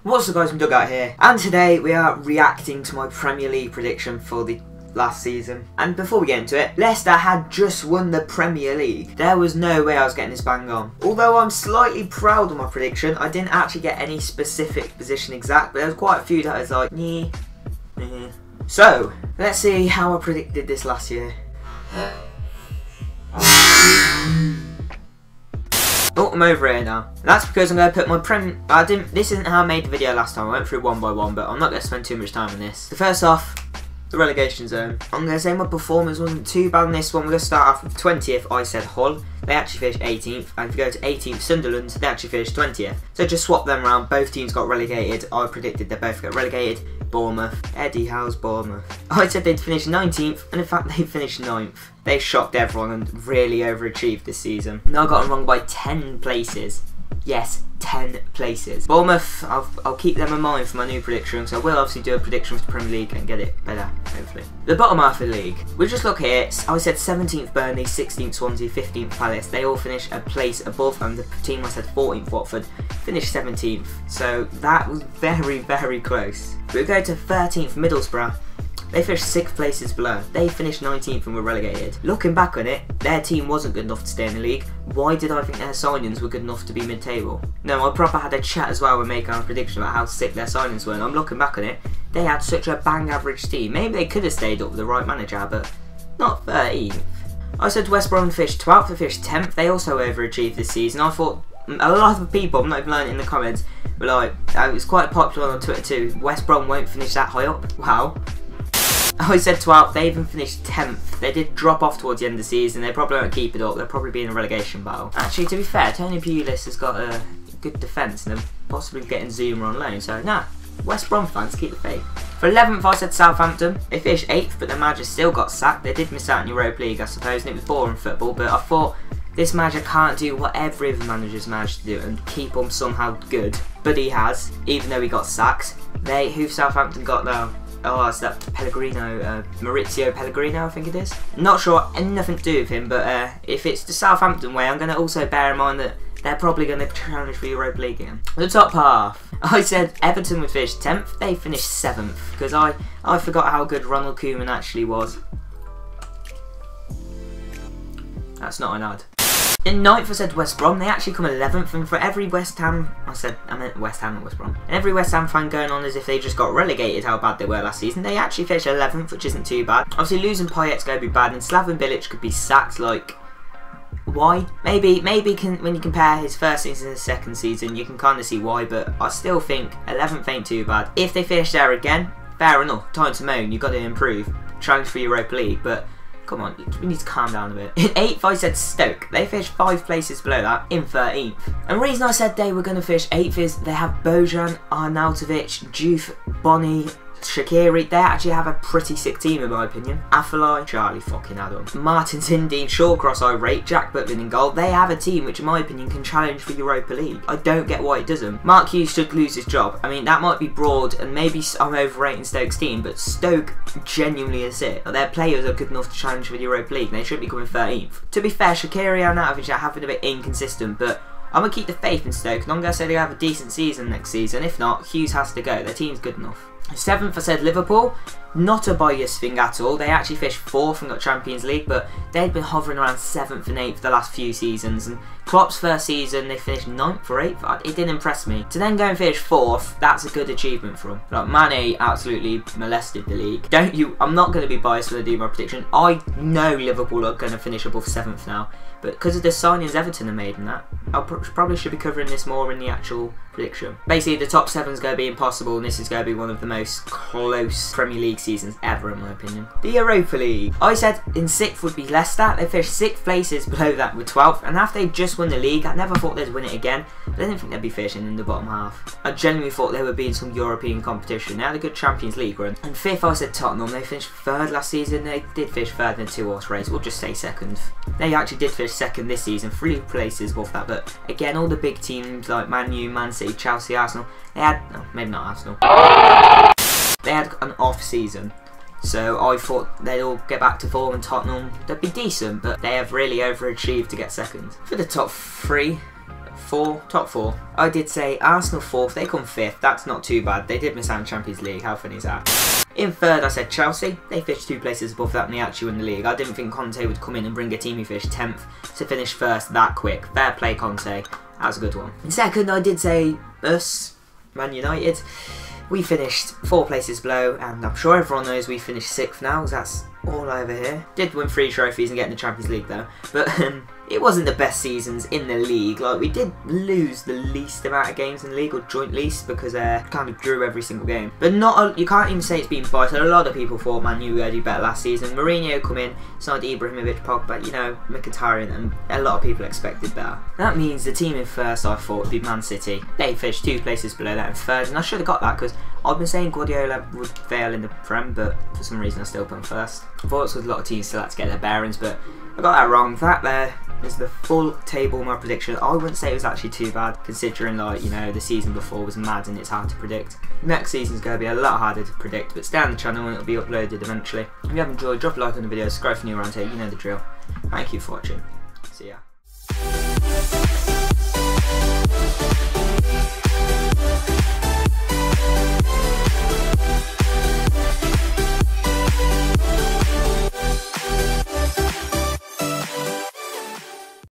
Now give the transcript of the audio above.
What's up guys, I'm Dugout here, and today we are reacting to my Premier League prediction for the last season. And before we get into it, Leicester had just won the Premier League. There was no way I was getting this bang on. Although I'm slightly proud of my prediction, I didn't actually get any specific position exact, but there was quite a few that I was like, nah. So, let's see how I predicted this last year. Oh, I'm over here now. And that's because I'm going to put my this isn't how I made the video last time. I went through one by one, but I'm not going to spend too much time on this. So first off, the relegation zone. I'm going to say my performance wasn't too bad in this one. We're going to start off with 20th. I said Hull. They actually finished 18th. And if you go to 18th, Sunderland, they actually finished 20th. So just swap them around. Both teams got relegated. I predicted they both got relegated. Bournemouth. Eddie Howe's Bournemouth. I said they'd finish 19th, and in fact they finished 9th. They shocked everyone and really overachieved this season. Now I got them wrong by 10 places. Yes, 10 places. Bournemouth, I'll keep them in mind for my new prediction, so I will obviously do a prediction for the Premier League and get it better, hopefully. The bottom half of the league. We just look here, I said 17th Burnley, 16th Swansea, 15th Palace. They all finished a place above, and the team I said 14th Watford finished 17th. So that was very, very close. We go to 13th Middlesbrough. They finished 6 places below. They finished 19th and were relegated. Looking back on it, their team wasn't good enough to stay in the league. Why did I think their signings were good enough to be mid-table? No, I proper had a chat as well when making our prediction about how sick their signings were, and I'm looking back on it, they had such a bang average team. Maybe they could have stayed up with the right manager, but not 13th. I said West Brom finished 12th, they finished 10th. They also overachieved this season. I thought a lot of people, I'm not even learning in the comments, were like, it was quite popular on Twitter too, West Brom won't finish that high up. Wow. I said 12th, they even finished 10th. They did drop off towards the end of the season. They probably won't keep it up. They'll probably be in a relegation battle. Actually, to be fair, Tony Pulis has got a good defence and they're possibly getting Zuma on loan. So, nah, West Brom fans, keep the faith. For 11th, I said Southampton. They finished 8th, but the manager still got sacked. They did miss out in Europa League, I suppose, and it was boring football. But I thought this manager can't do what every other manager's managed to do and keep them somehow good. But he has, even though he got sacked. Who've Southampton got now? Oh, it's that Pellegrino, Maurizio Pellegrino, I think it is. Not sure, nothing to do with him, but if it's the Southampton way, I'm going to also bear in mind that they're probably going to challenge for Europa League again. The top half. I said Everton would finish 10th, they finished 7th, because I forgot how good Ronald Koeman actually was. That's not an ad. In 9th I said West Brom, they actually come 11th, and for every West Ham, I meant West Ham and West Brom. And every West Ham fan going on as if they just got relegated how bad they were last season, they actually finished 11th, which isn't too bad. Obviously losing Payet's going to be bad, and Slaven Bilic could be sacked, like, why? Maybe when you compare his first season and his second season, you can kind of see why, but I still think 11th ain't too bad. If they finish there again, fair enough, time to moan, you've got to improve, challenge for Europa League, but come on, we need to calm down a bit. In 8th, I said Stoke. They finished 5 places below that, in 13th. And the reason I said they were going to finish 8th is they have Bojan, Arnautovic, Juve, Bonny, Shaqiri. They actually have a pretty sick team in my opinion. Afellay, Charlie fucking Adam, Martin Zindine, Shawcross I rate, Jack Butland in goal. They have a team which in my opinion can challenge for Europa League. I don't get why it doesn't. Mark Hughes should lose his job. I mean, that might be broad and maybe I'm overrating Stoke's team, but Stoke genuinely is it. Their players are good enough to challenge for the Europa League and they shouldn't be coming 13th. To be fair, Shaqiri and Arnautovic have been a bit inconsistent, but I'm going to keep the faith in Stoke and I'm going to say they'll have a decent season next season. If not, Hughes has to go. Their team's good enough. 7th I said Liverpool. Not a biased thing at all. They actually finished 4th and got Champions League, but they'd been hovering around 7th and 8th the last few seasons. And Klopp's first season, they finished 9th or 8th. It didn't impress me. To then go and finish 4th, that's a good achievement for them. Like, Mane absolutely molested the league. I'm not going to be biased when I do my prediction. I know Liverpool are going to finish above 7th now. But because of the signings Everton have made in that, I probably should be covering this more in the actual prediction. Basically, the top 7 is going to be impossible, and this is going to be one of the most close Premier League seasons ever, in my opinion. The Europa League. I said in 6th would be Leicester. They finished 6 places below that with 12th, and after they just won the league, I never thought they'd win it again. But I didn't think they'd be finishing in the bottom half. I genuinely thought they would be in some European competition. They had a good Champions League run. And 5th, I said Tottenham. They finished 3rd last season. They did finish 3rd in a 2-horse race. We'll just say 2nd. They actually did finish 2nd this season, 3 places above that. But again, all the big teams like Man U, Man City, Chelsea, Arsenal, they had, oh, maybe not Arsenal, they had an off season. So I thought they'd all get back to form and Tottenham, they'd be decent, but they have really overachieved to get 2nd. For the top 3, top four. I did say Arsenal 4th, they come 5th, that's not too bad. They did miss out on Champions League, how funny is that? In 3rd I said Chelsea, they finished 2 places above that and they actually won the league. I didn't think Conte would come in and bring a team who finished 10th to finish 1st that quick. Fair play Conte, that was a good one. In 2nd I did say us, Man United. We finished 4 places below, and I'm sure everyone knows we finished 6th now, because that's all over here. Did win 3 trophies and get in the Champions League though, but it wasn't the best seasons in the league. Like, we did lose the least amount of games in the league, or joint least, because kind of drew every single game. But you can't even say it's been biased. A lot of people thought Man U were going to do better last season. Mourinho come in, signed Ibrahimovic, Pogba, you know, Mkhitaryan, and a lot of people expected better. That means the team in 1st I thought would be Man City. They finished 2 places below that in 3rd, and I should have got that because I've been saying Guardiola would fail in the Prem, but for some reason I still put him 1st. I thought it was a lot of teams still had to get their bearings, but I got that wrong. That there is the full table, my prediction. I wouldn't say it was actually too bad, considering, like, you know, the season before was mad and it's hard to predict. Next season's going to be a lot harder to predict, but stay on the channel and it'll be uploaded eventually. If you have enjoyed, drop a like on the video, subscribe if you're new around here, you know the drill. Thank you for watching. See ya.